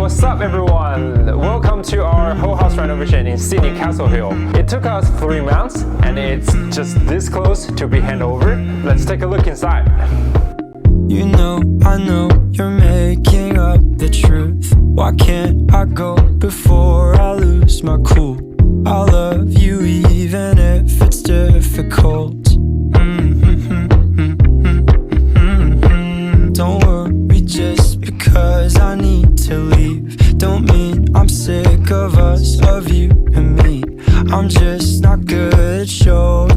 What's up everyone? Welcome to our whole house renovation in Sydney Castle Hill. It took us 3 months and it's just this close to be handed over. Let's take a look inside. You know, I know you're making up the truth. Why can't I go before I lose my cool? I love you even if it's difficult. Don't worry just because I need to leave. Don't mean I'm sick of us, of you and me. I'm just not good at showing